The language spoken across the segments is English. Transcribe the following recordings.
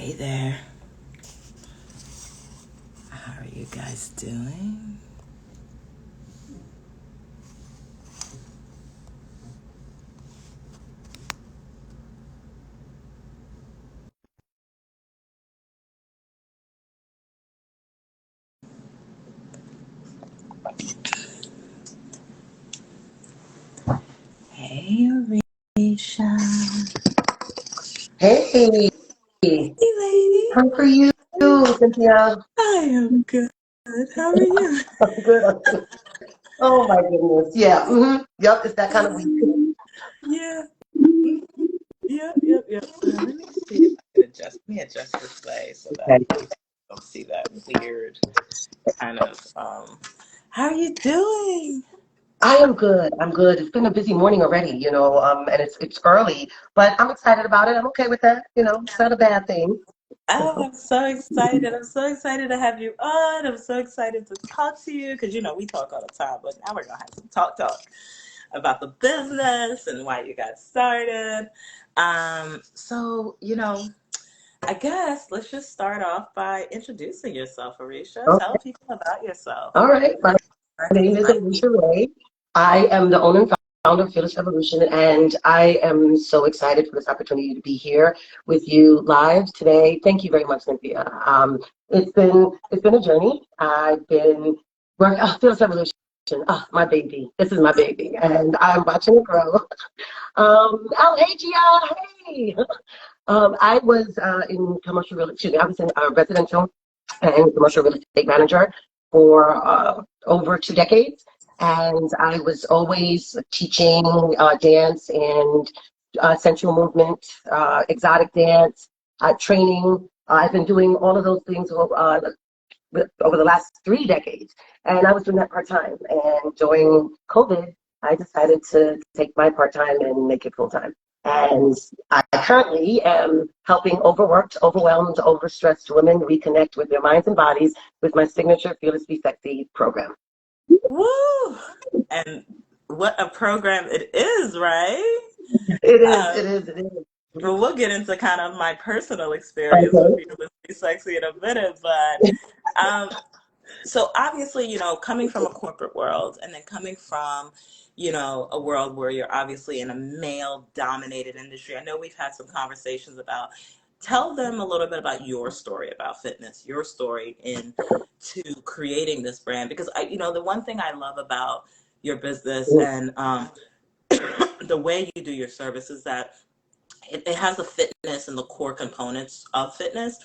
Hey there. How are you guys doing? Hey, Orisha. Hey, Hey, lady. how are you, Cynthia? I am good. How are you? I'm good. I'm good. Oh my goodness. Yeah. Yep. It's that kind of week. Yeah. Mhm. Yep. Let me see if I can adjust. Let me adjust this way so that Okay. you don't see that weird kind of. How are you doing? I am good. I'm good. It's been a busy morning already, and it's early, but I'm excited about it. I'm okay with that. It's not a bad thing. Oh, I'm so excited. I'm so excited to have you on. I'm so excited to talk to you because, we talk all the time, but now we're going to have some talk about the business and why you got started. I guess let's just start off by introducing yourself, Orisha. Tell Okay. people about yourself. All right. My name is Orisha Ray. I am the owner and founder of Fearless Evolution, and I am so excited for this opportunity to be here with you live today. Thank you very much, Cynthia. It's been a journey. I've been working Fearless Evolution. Oh, my baby. This is my baby, and I'm watching it grow. Hey, Gia. Hey. I was in commercial real estate. I was in residential and commercial real estate manager for over 2 decades. And I was always teaching dance and sensual movement, exotic dance, training. I've been doing all of those things over the last 3 decades. And I was doing that part time. And during COVID, I decided to take my part time and make it full time. And I currently am helping overworked, overwhelmed, overstressed women reconnect with their minds and bodies with my signature Fearless Be Sexy program. Woo! And what a program it is, right? It is, Um, it is, it is. but we'll get into kind of my personal experience with Okay. Fearless Be Sexy in a minute. So obviously, coming from a corporate world and then coming from, a world where you're obviously in a male dominated industry. I know we've had some conversations about, tell them a little bit about your story about fitness, your story into creating this brand. Because the one thing I love about your business and the way you do your service is that it has the fitness and the core components of fitness,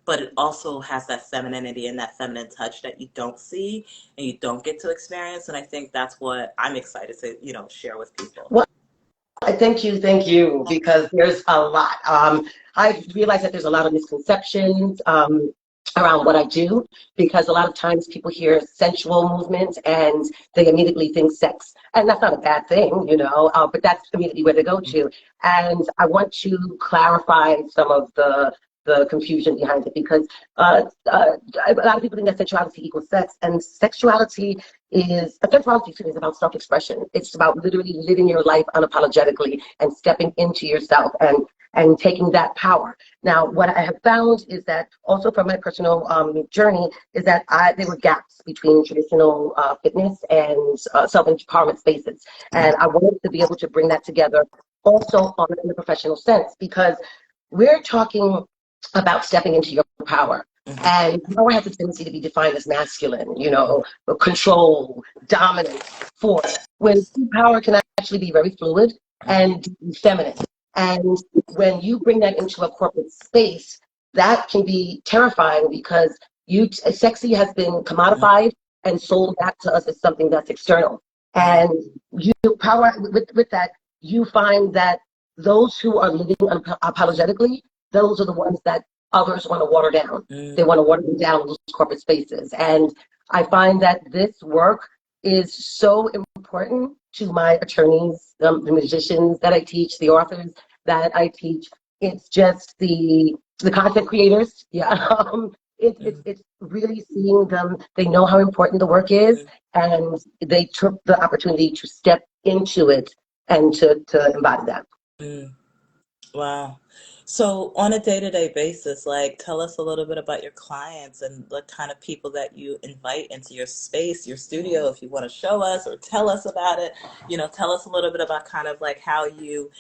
but it also has that femininity and that feminine touch that you don't see and you don't get to experience. And I think that's what I'm excited to, share with people. Well, thank you, because there's a lot. I realize that there's a lot of misconceptions around what I do, because a lot of times people hear sensual movement and they immediately think sex. And that's not a bad thing, but that's immediately where they go to. And I want to clarify some of the confusion behind it, because a lot of people think that sexuality equals sex, and sexuality is about self-expression. It's about literally living your life unapologetically and stepping into yourself and taking that power. Now, what I have found is that also from my personal journey is that there were gaps between traditional fitness and self-empowerment spaces. And I wanted to be able to bring that together also in a professional sense, because we're talking about stepping into your power. Mhm. And power has a tendency to be defined as masculine, control, dominance, force, when power can actually be very fluid and feminine. And when you bring that into a corporate space, that can be terrifying, because sexy has been commodified and sold back to us as something that's external. And you power with that, you find that those who are living unapologetically, those are the ones that others want to water down. They want to water them down in those corporate spaces. And I find that this work is so important to my attorneys, the musicians that I teach, the authors that I teach. It's just the content creators. Yeah. It's really seeing them. They know how important the work is, and they took the opportunity to step into it and to embody that. Mm. Wow. So on a day-to-day basis, like tell us a little bit about your clients and the kind of people that you invite into your space, your studio, if you want to show us or tell us about it. Tell us a little bit about kind of like how you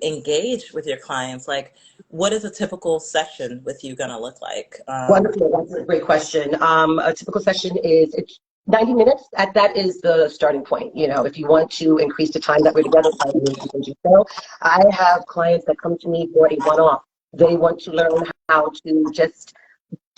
engage with your clients. Like what is a typical session with you gonna look like? Wonderful. That's a great question. A typical session is it's 90 minutes. That is the starting point. If you want to increase the time that we're together, by all means, you can do so. I have clients that come to me for a one-off. They want to learn how to just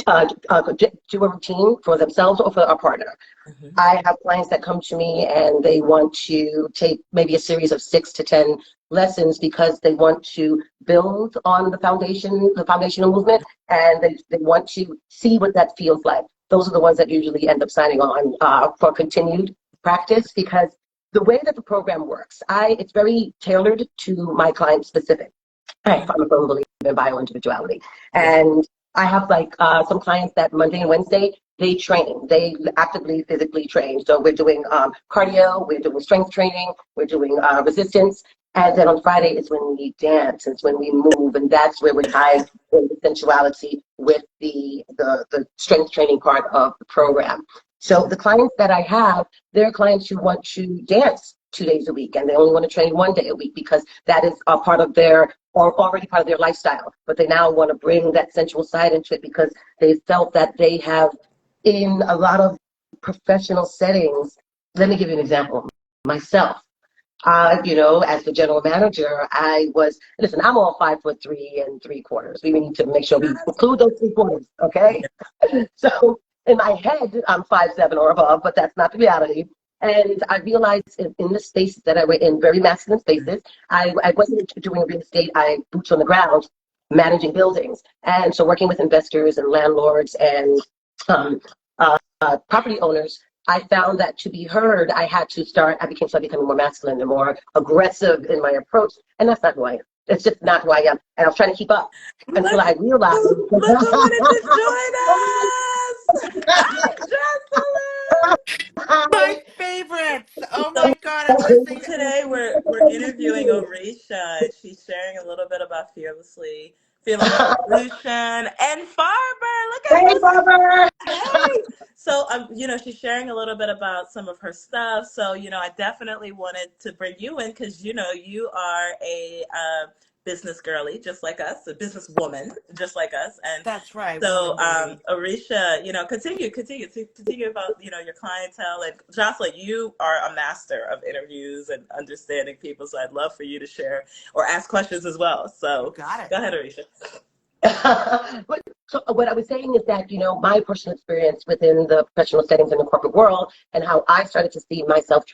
do a routine for themselves or for our partner. Mhm. I have clients that come to me and they want to take maybe a series of 6 to 10 lessons because they want to build on the foundational movement, and they want to see what that feels like. Those are the ones that usually end up signing on for continued practice because the way that the program works, it's very tailored to my client specific. I'm a firm believer in bio-individuality. Yeah. And I have like some clients that Monday and Wednesday, they train. They actively physically train. So we're doing cardio, we're doing strength training, we're doing resistance. And then on Friday is when we dance, it's when we move, and that's where we're tying in the sensuality with the strength training part of the program. So the clients that I have, they're clients who want to dance 2 days a week, and they only want to train 1 day a week because that is a part of their or already part of their lifestyle, but they now want to bring that sensual side into it because they felt that they have in a lot of professional settings. Let me give you an example. Myself, as the general manager, listen, I'm all 5'3" 3/4. We need to make sure we include those 3/4, okay? So in my head, I'm 5'7" or above, but that's not the reality. And I realized in the spaces that I were in, very masculine spaces, I wasn't doing real estate, I boots on the ground, managing buildings. And so working with investors and landlords and um, property owners, I found that to be heard, I became started becoming more masculine and more aggressive in my approach. And that's not who I am. It's just not who I am. And I was trying to keep up until Look, I realized. look who wanted to join us! Hi, Jocelyn! My favorites. Oh So my God, I'm listening to today we're interviewing Orisha, and she's sharing a little bit about fearless evolution, and Farber. Look at Hey, Barbara! Hey. So she's sharing a little bit about some of her stuff. So I definitely wanted to bring you in because you are a business girly just like us, a business woman just like us, and That's right, so, woman baby. Orisha, continue about, your clientele. And Jocelyn, you are a master of interviews and understanding people. So I'd love for you to share or ask questions as well. You So got it. go ahead, Orisha. So what I was saying is that, my personal experience within the professional settings in the corporate world and how I started to see myself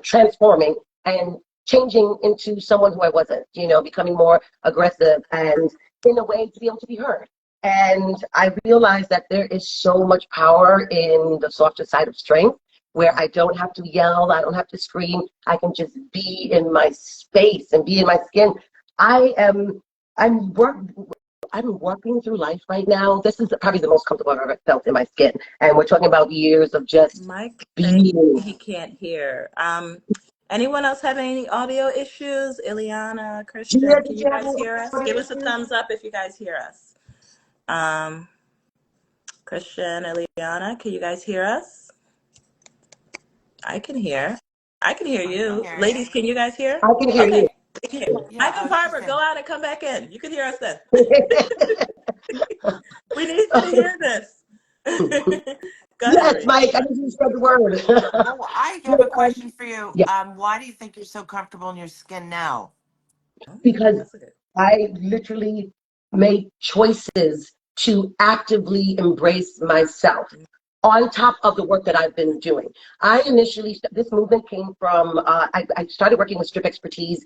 transforming and changing into someone who I wasn't, becoming more aggressive and in a way to be able to be heard. And I realized that there is so much power in the softer side of strength where I don't have to yell, I don't have to scream, I can just be in my space and be in my skin. I am I'm work, I'm walking through life right now. This is probably the most comfortable I've ever felt in my skin. And we're talking about years of just Mike saying being. he can't hear. Anyone else have any audio issues? Ileana, Gia, Christian, can did you you have guys any hear us? audio Give us a issues? thumbs up if you guys hear us. Um, Christian, Ileana, can you guys hear us? I can hear. I can hear I can you. hear you. Ladies, can you guys hear? I can hear you. Okay. Yeah, Mike and oh, she's Barbara, go saying. out and come back in. You can hear us then. We need you to hear this. Go ahead, Yes, Marie. Mike, I need you to spread the word. Oh, I have a So, question for you. yeah, Why do you think you're so comfortable in your skin now? because That's a good. I literally make choices to actively embrace myself on top of the work that I've been doing. This movement came from, I started working with strip expertise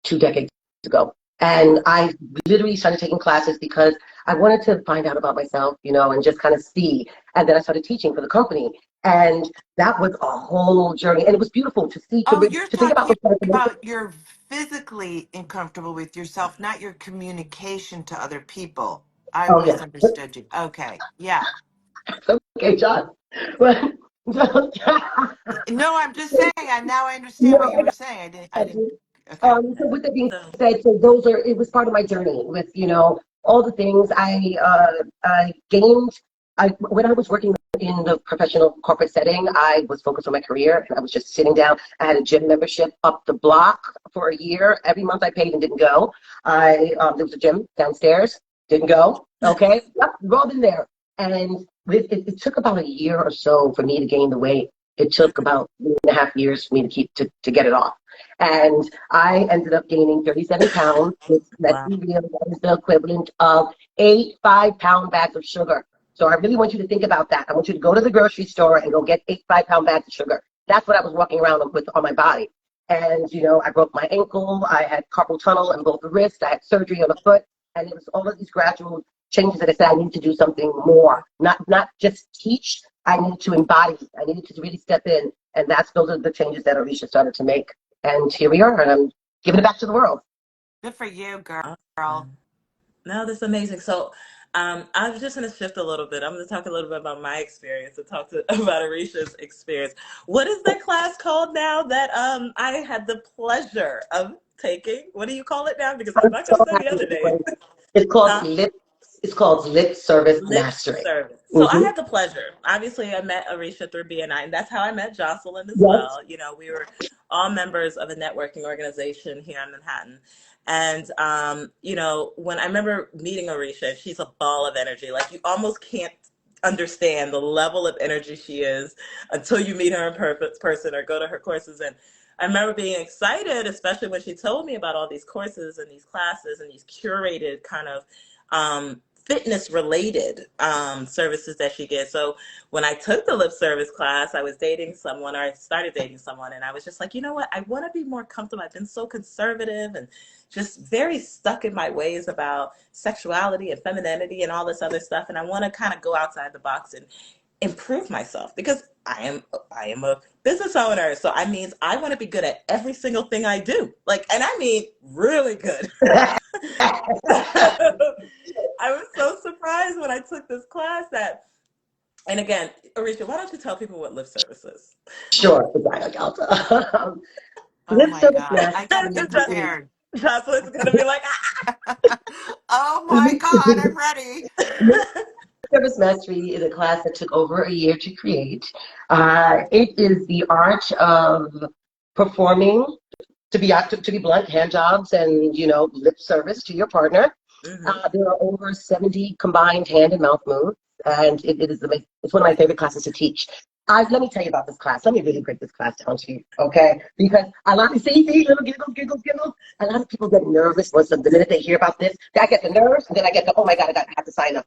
2 decades ago. And I literally started taking classes because I wanted to find out about myself, and just kind of see. And then I started teaching for the company. And that was a whole journey. And it was beautiful to see, Oh, you're to think about talking the transformation. about you're physically uncomfortable with yourself, not your communication to other people. I Oh, yeah. misunderstood you. Okay. Yeah. Okay, John. But, No, I'm just saying. Now I understand no, what you were saying. I I didn't. do. Okay. So with that being So, said, it was part of my journey with, all the things I gained. When I was working in the professional corporate setting, I was focused on my career and I was just sitting down. I had a gym membership up the block for a year. Every month I paid and didn't go. There was a gym downstairs, didn't go. Okay. Yep, we've all been there. And it took about a year or so for me to gain the weight. It took about 1.5 years for me to to get it off. And I ended up gaining 37 pounds, which let's wow. be real, that is the equivalent of 8 5-pound bags of sugar. So I really want you to think about that. I want you to go to the grocery store and go get 8 5-pound bags of sugar. That's what I was walking around with on my body. And, I broke my ankle. I had carpal tunnel in both the wrists. I had surgery on the foot. And it was all of these gradual changes that I said I need to do something more, not just teach. I needed to embody. I needed to really step in. And those are the changes that Orisha started to make. And here we are, and I'm giving it back to the world. Good for you, girl. Awesome. No, that's amazing. So, I was just going to shift a little bit. I'm going to talk a little bit about my experience and about Arisha's experience. What is that class called now that I had the pleasure of taking? What do you call it now? Because I'm I'm not going to so say the happy other to name. play. It's called Huh? lip. It's called lip service Lip mastery. service. So I Mm-hmm. had the pleasure. Obviously, I met Arisha through BNI, and that's how I met Jocelyn as Yes. well. We were all members of a networking organization here in Manhattan. And, when I remember meeting Arisha, she's a ball of energy. Like, you almost can't understand the level of energy she is until you meet her in person or go to her courses. And I remember being excited, especially when she told me about all these courses and these classes and these curated kind of fitness related services that she gets. So when I took the lip service class, I was dating someone, or I started dating someone, and I was just like, you know what? I want to be more comfortable. I've been so conservative and just very stuck in my ways about sexuality and femininity and all this other stuff. And I want to kind of go outside the box and improve myself because I am a business owner. So I means I want to be good at every single thing I do. Like, and I mean really good. I was so surprised when I took this class and again, Arisha, why don't you tell people what lip service is? Sure, Vagina Delta. Oh Lip my service God. I got to be mastery is prepared. Jocelyn's gonna be like, Oh my God, I'm ready. lip service mastery is a class that took over a year to create. It is the art of performing, to be blunt, hand jobs and lip service to your partner. mm-hmm. There are over 70 combined hand and mouth moves, and it's one of my favorite classes to teach. Let me tell you about this class. Let me really break this class down to you, okay? Because a lot of see little giggles, giggles, giggles. A lot of people get nervous once the minute they hear about this. I get the nerves, and then I get the oh my God, I have to sign up.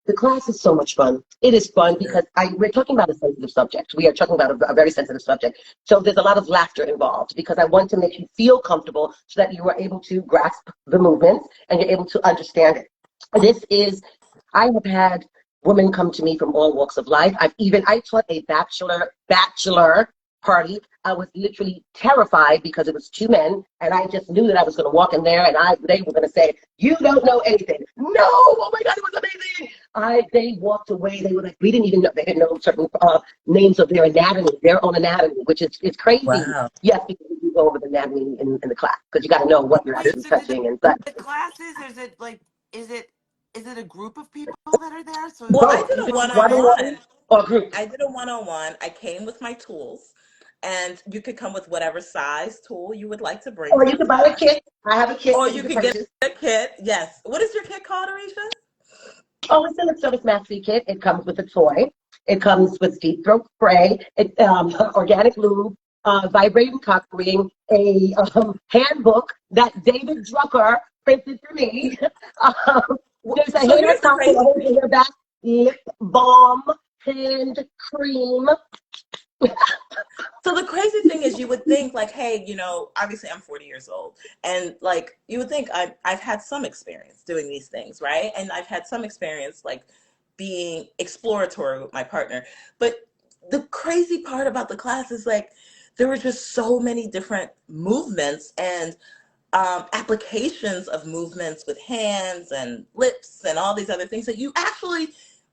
The class is so much fun. It is fun because we're talking about a sensitive subject. We are talking about a very sensitive subject. So there's a lot of laughter involved because I want to make you feel comfortable so that you are able to grasp the movements and you're able to understand it. I have had women come to me from all walks of life. I taught a bachelor party. I was literally terrified because it was two men, and I just knew that I was going to walk in there, and they were going to say, "You don't know anything." No, oh my God, it was amazing. They walked away. They were like, we didn't even know. They didn't know certain names of their own anatomy, which is it's crazy. Wow. Yes, because you go over the anatomy in the class because you got to know what you're Wait, actually so do touching and such. the classes, or is it like, is it is it a group of people that are there? So Well, I like Both. did You a can do people come in? one-on-one one-on-one. or group. I did a one-on-one. I came with my tools, and you could come with whatever size tool you would like to bring Or to you the could buy a class, kit. I have a kit or that you you can could get purchase. a kit. Yes. What is your kit called, Arisha? Oh, it's a lip service mastery kit. It comes with a toy. It comes with deep throat spray, organic lube, vibrating cock ring, a handbook that David Drucker printed for me. There's a So hair here's the towel that crazy holds thing. your hair back, lip balm, hand cream. So the crazy thing is, you would think like, hey, obviously I'm 40 years old, and like you would think I've had some experience doing these things, right? And I've had some experience like being exploratory with my partner. But the crazy part about the class is like there were just so many different movements and applications of movements with hands and lips and all these other things that you actually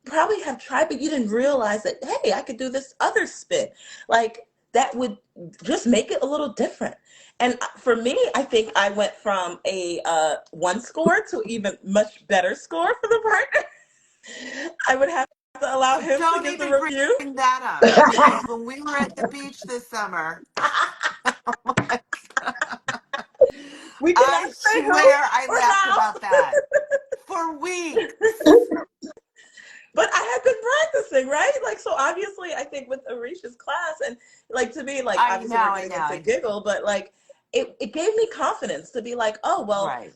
probably have tried, but you didn't realize that, hey, I could do this other spin. Like, that would just make it a little different. And for me, I think I went from a 1 score to even much better score for the partner. I would have to allow him to Don't give the even review. bring that up, because when we were at the beach this summer, We cannot I say who swear I or laughed how. about that for weeks. But I had been practicing, right? Like, so obviously, I think with Orisha's class, and like to me, like, obviously, we're I getting know. into giggle, but like, it gave me confidence to be like, oh, well, Right.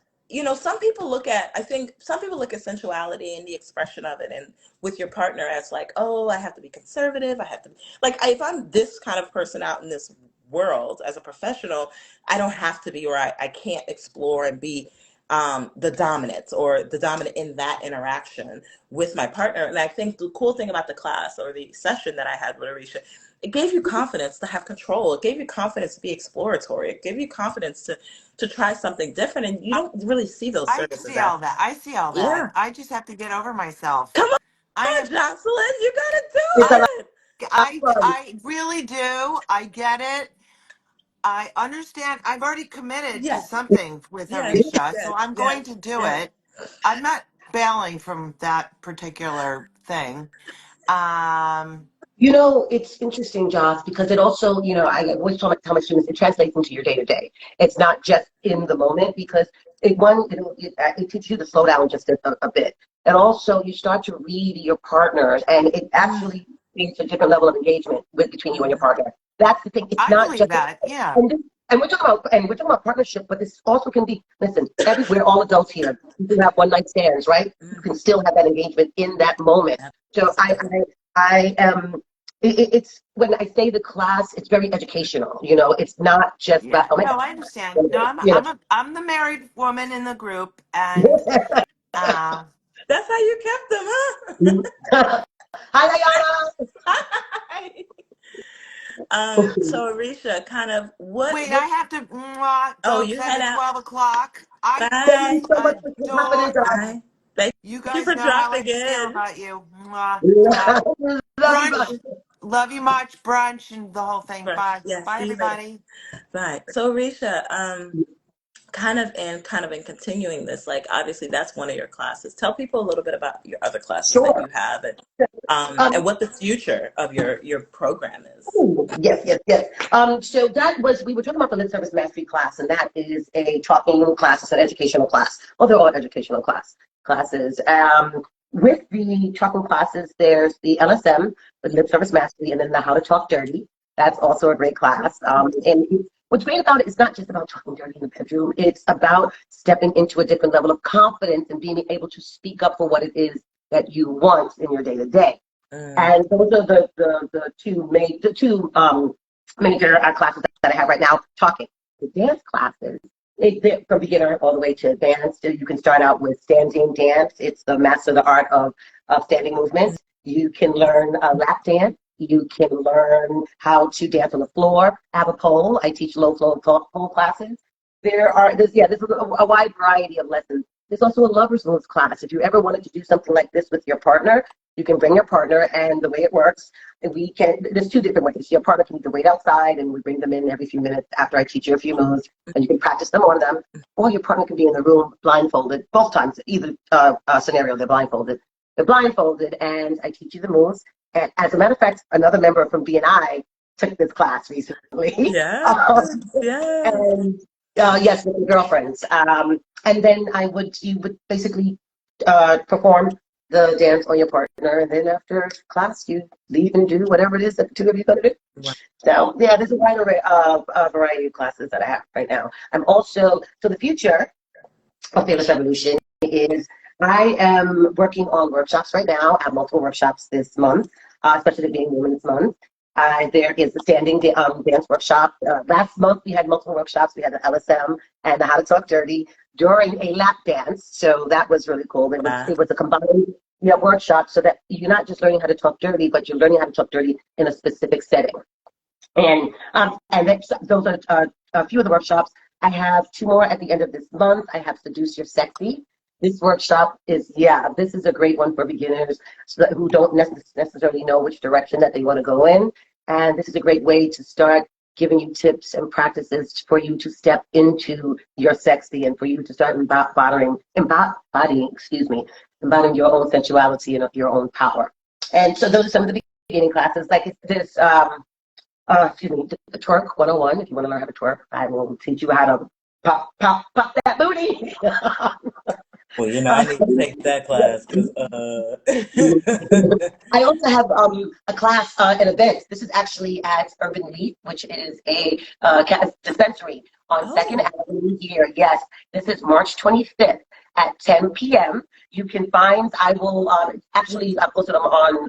some people look at, I think some people look at sensuality and the expression of it and with your partner as like, oh, I have to be conservative. I have to, like, if I'm this kind of person out in this world as a professional, I don't have to be, or I can't explore and be the dominant or the dominant in that interaction with my partner. And I think the cool thing about the class or the session that I had with Orisha, it gave you confidence to have control. It gave you confidence to be exploratory. It gave you confidence to try something different. And you I, don't really see those I services see out. all that. I see all that. Yeah. I just have to get over myself. Come I on, have, Jocelyn. You got to It's a I, lot do it. of fun. I really do. I get it. I understand. I've already committed to Yes. something with Yes. Orisha, so Yes. I'm Yes. going to do Yes. it. I'm not bailing from that particular thing. Um, It's interesting, Joss, because it also, I always tell my students, it translates into your day to day. It's not just in the moment because it teaches you to slow down just a bit. And also you start to read your partners and it Mm, actually creates a different level of engagement between you and your mhm. partner. That's the thing. It's I not believe just, that. Yeah. and, we're talking about partnership, but this also can be, listen, we're all adults here. You can have one night stands, right? You Mm, can still have that engagement in that moment. So absolutely. I am. It's when I say the class, it's very educational. It's not just about Yeah. oh my No, I understand. No, god, I'm the married woman in the group, and uh, That's how you kept them, huh? Hi, Diana. So Arisha, kind of wait, I have to oh, go you because head it's out. 12 o'clock. I Thank you Bye. so much for adore happening, Josh. Bye. Thank you. you Guys for know how I dropping feel in. about you. Mwah. Love you, Brunch, bye. love you much. Brunch and the whole thing. Right. Bye, Yeah, bye, see you later. everybody. Bye. So Arisha, kind of in continuing this, like obviously that's one of your classes. Tell people a little bit about your other classes that Sure. you have and Um, what the future of your program is. Ooh, yes, yes, yes. So we were talking about the lip service mastery class, and that is a talking class, it's an educational class. Well, they're all educational classes. With the talking classes, there's the LSM, the lip service mastery, and then the how to talk dirty. That's also a great class. What's great about it is not just about talking dirty in the bedroom. It's about stepping into a different level of confidence and being able to speak up for what it is that you want in your day to day. Mm, And those are the two major classes that I have right now. Talking, the dance classes, they're from beginner all the way to advanced. You can start out with standing dance. It's the master the art of standing movements. You can learn lap dance. You can learn how to dance on the floor. I have a pole. I teach low flow pole classes. There's a wide variety of lessons. There's also a lover's moves class. If you ever wanted to do something like this with your partner, you can bring your partner, and the way it works, there's two different ways. Your partner can either wait outside, and we bring them in every few minutes after I teach you a few moves, and you can practice them on them, or your partner can be in the room blindfolded. Both times, either scenario, they're blindfolded. They're blindfolded, and I teach you the moves. And as a matter of fact, another member from BNI took this class recently. yes, yes. And yes, with the girlfriends. And then you would basically perform the dance on your partner, and then after class, you leave and do whatever it is that the two of you are going to do. Wow. So yeah, there's a wide array of variety of classes that I have right now. I'm also, so the future of Fearless Revolution is I am working on workshops right now. I have multiple workshops this month, especially being Women's Month. There is the standing dance workshop. Last month we had multiple workshops. We had the LSM and the How to Talk Dirty during a lap dance. So that was really cool. Wow. It was a combined workshop so that you're not just learning how to talk dirty, but you're learning how to talk dirty in a specific setting. And those are a few of the workshops. I have two more at the end of this month. I have Seduce Your Sexy. This workshop this is a great one for beginners who don't necessarily know which direction that they want to go in. And this is a great way to start giving you tips and practices for you to step into your sexy and for you to start embodying your own sensuality and your own power. And so those are some of the beginning classes. Like there's the twerk 101. If you want to learn how to twerk, I will teach you how to pop that booty. Well, I need to take that class because I also have a class, an event. This is actually at Urban Leaf, which is a dispensary on Second oh, Avenue here. Yes, this is March 25th at 10 p.m. You can find. I will actually I posted them on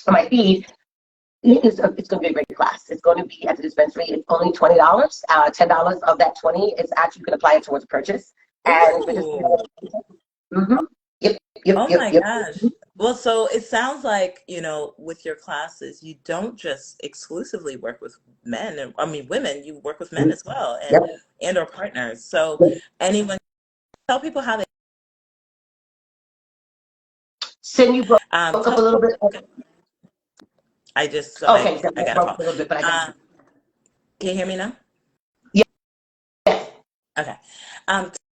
my feed. It's going to be a great class. It's going to be at the dispensary. It's only $20. $10 of that 20 is actually you can apply it towards a purchase. And we're just ooh. mm-hmm. Yep, Oh yep, my yep. gosh. Well, so it sounds like, with your classes, you don't just exclusively work with men, I mean women, you work with men as well Yep. and or partners. So Yep. anyone tell people how they Cyn, you broke up a tell little bit. I just Okay, I that got a broke call. a little bit, but I got Can you hear me now? yes. Okay.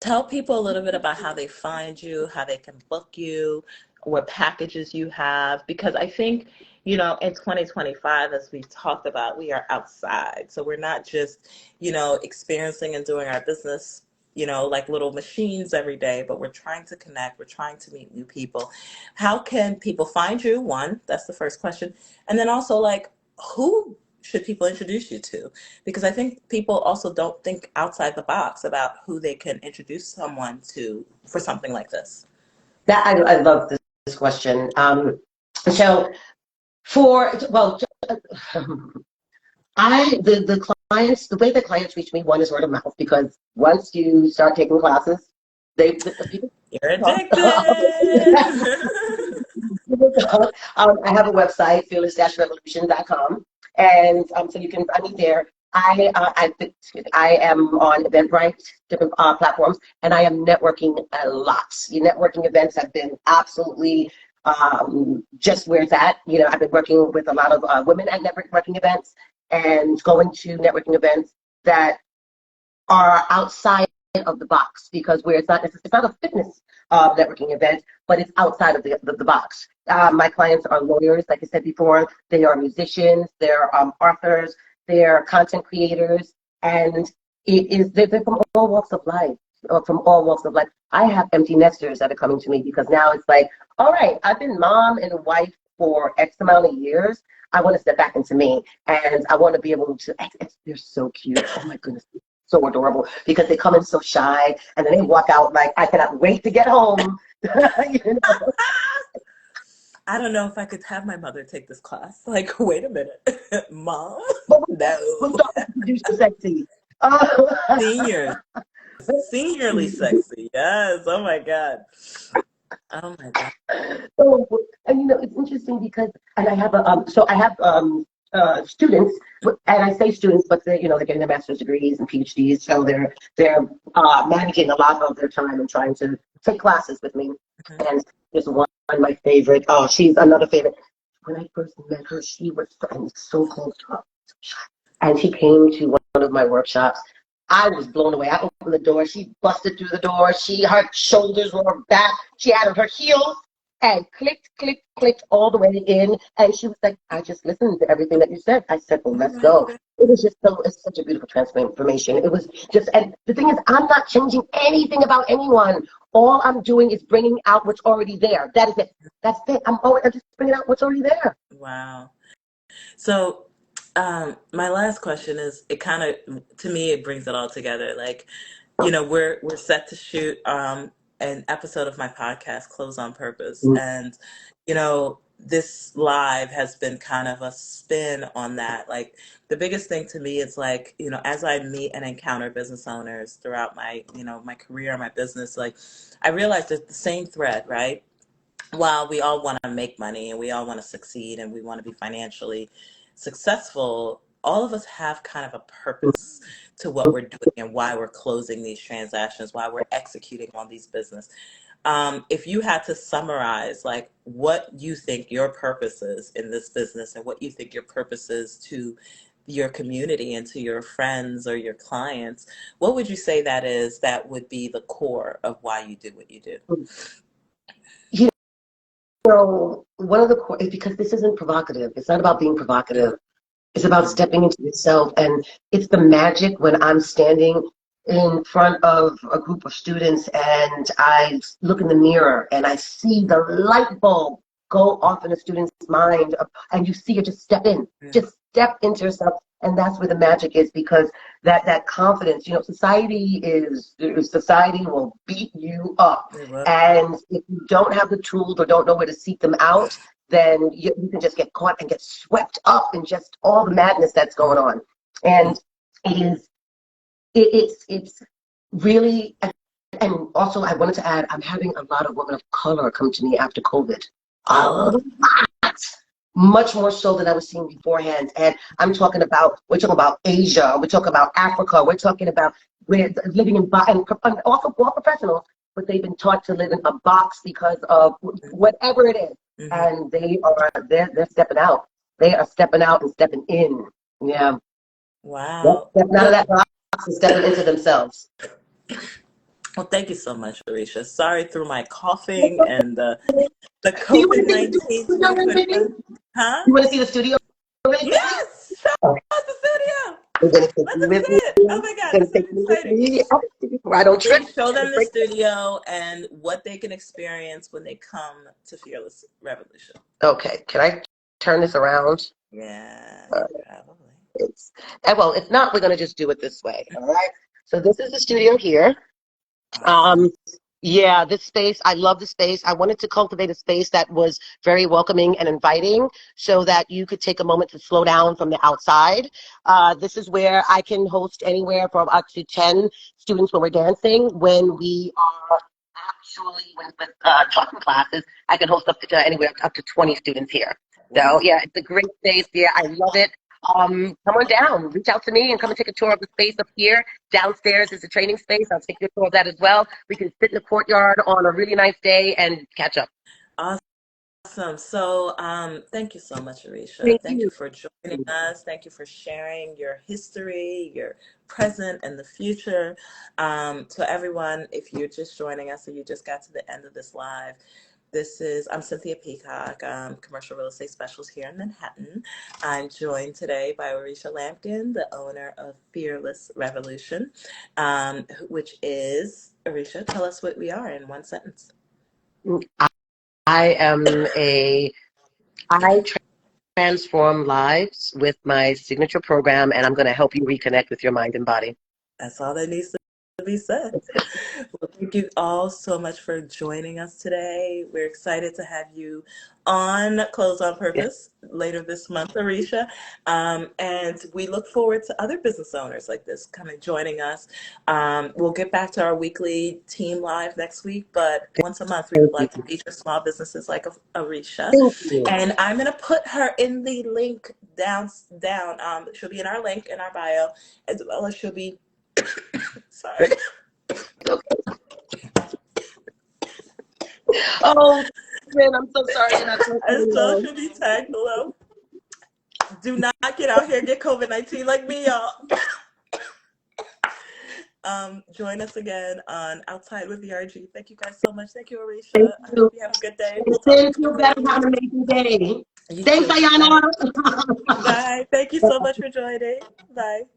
Tell people a little bit about how they find you, how they can book you, what packages you have, because I think, in 2025, as we've talked about, we are outside. So we're not just, experiencing and doing our business, like little machines every day, but we're trying to connect, we're trying to meet new people. How can people find you? One, that's the first question. And then also, like, who should people introduce you to? Because I think people also don't think outside the box about who they can introduce someone to for something like this. That I love this question. So for well, the clients the way the clients reach me, one is word of mouth because once you start taking classes, the people You're talk. addicted. I have a website, fearless-revolution.com, and so you can find me there. I am on Eventbrite, different platforms, and I am networking a lot. Your networking events have been absolutely just where it's at. I've been working with a lot of women at networking events and going to networking events that are outside of the box because where it's not a fitness networking event, but it's outside of the box. My clients are lawyers, like I said before. They are musicians, they're authors, they're content creators, and they're from all walks of life. From all walks of life. I have empty nesters that are coming to me because now it's like, all right, I've been mom and wife for X amount of years. I want to step back into me, and I want to be able to. They're so cute. Oh my goodness, so adorable because they come in so shy and then they walk out like I cannot wait to get home. you know? I don't know if I could have my mother take this class. Like, wait a minute, mom? But we No. don't introduce you sexy. Oh. Seniors, seniorly sexy. Yes. Oh my God. Oh my God. So, and it's interesting because, and I have students, and I say students, but they're getting their master's degrees and PhDs, so they're managing a lot of their time and trying to take classes with me. Mhm. And there's one, my favorite. Oh, she's another favorite. When I first met her, she was so close to her. And she came to one of my workshops. I was blown away. I opened the door. She busted through the door. Her shoulders were back. She had her heels and clicked, clicked, clicked all the way in. And she was like, I just listened to everything that you said. I said, well, Oh let's my go. God. It's such a beautiful transformation. It was just, and the thing is, I'm not changing anything about anyone. All I'm doing is bringing out what's already there. That is it. That's it. I'm just bringing out what's already there. Wow. So, my last question is, it kind of, to me, it brings it all together. Like, we're set to shoot an episode of my podcast, Close on Purpose, and this live has been kind of a spin on that. Like, the biggest thing to me is like, as I meet and encounter business owners throughout my, my career, my business, like, I realize there's the same thread, right? While we all want to make money and we all want to succeed and we want to be financially successful, all of us have kind of a purpose to what we're doing and why we're closing these transactions, why we're executing on these business. If you had to summarize like what you think your purpose is in this business and what you think your purpose is to your community and to your friends or your clients, what would you say that is that would be the core of why you do what you do? You know, one of the core is because this isn't provocative. It's not about being provocative. It's about stepping into yourself. And it's the magic when I'm standing in front of a group of students and I look in the mirror and I see the light bulb go off in a student's mind, and you see it just step in, just step into yourself. And that's where the magic is, because that confidence, you know, society will beat you up. And if you don't have the tools or don't know where to seek them out, then you can just get caught and get swept up in just all the madness that's going on. And it's really, and also I wanted to add, I'm having a lot of women of color come to me after COVID. A lot. Much more so than I was seeing beforehand. And we're talking about Asia, we're talking about Africa, we're talking about living in, and also all professionals, but they've been taught to live in a box because of whatever it is. And they're stepping out. They are stepping out and stepping in. Yeah. Wow. Stepping out of that box and stepping into themselves. Well, thank you so much, Orisha. Sorry through my coughing and the COVID-19. Huh? You want to see the studio? Yes! Show us the studio! Let them see it! Oh my God, this is exciting. Right on trip. Show them the studio and what they can experience when they come to Fearless Revolution. Okay, can I turn this around? Yeah, probably. Well, if not, we're going to just do it this way. All right. So this is the studio here. Yeah, this space, I love the space. I wanted to cultivate a space that was very welcoming and inviting so that you could take a moment to slow down from the outside. This is where I can host anywhere from up to 10 students when we're dancing. When we are actually with talking classes, I can host up to anywhere up to 20 students here. So yeah, it's a great space. Yeah, I love it. Come on down, reach out to me and come and take a tour of the space up here. Downstairs is a training space. I'll take you a tour of that as well. We can sit in the courtyard on a really nice day and catch up. Awesome. So thank you so much, Orisha. Thank you for joining us. Thank you for sharing your history, your present, and the future. To everyone, if you're just joining us or you just got to the end of this live, I'm Cyn Peacock, commercial real estate specialist here in Manhattan. I'm joined today by Orisha Lampkin, the owner of Fearless Revolution, which is, Orisha, tell us what we are in one sentence. I transform lives with my signature program, and I'm going to help you reconnect with your mind and body. That's all that needs to be said. Well, thank you all so much for joining us today. We're excited to have you on Close on Purpose later this month, Orisha. And we look forward to other business owners like this coming joining us. We'll get back to our weekly team live next week, but once a month we would like to feature small businesses like Orisha. And I'm going to put her in the link down. She'll be in our link in our bio, as well as she'll be sorry. Oh, man, I'm so sorry. And so she'll be tagged below. Do not get out here and get COVID-19 like me, y'all. Join us again on Outside with VRG. Thank you guys so much. Thank you, Orisha. I hope you have a good day. Thank you. Have an amazing day. Thanks, Ayana. Bye. Thank you so much for joining. Bye.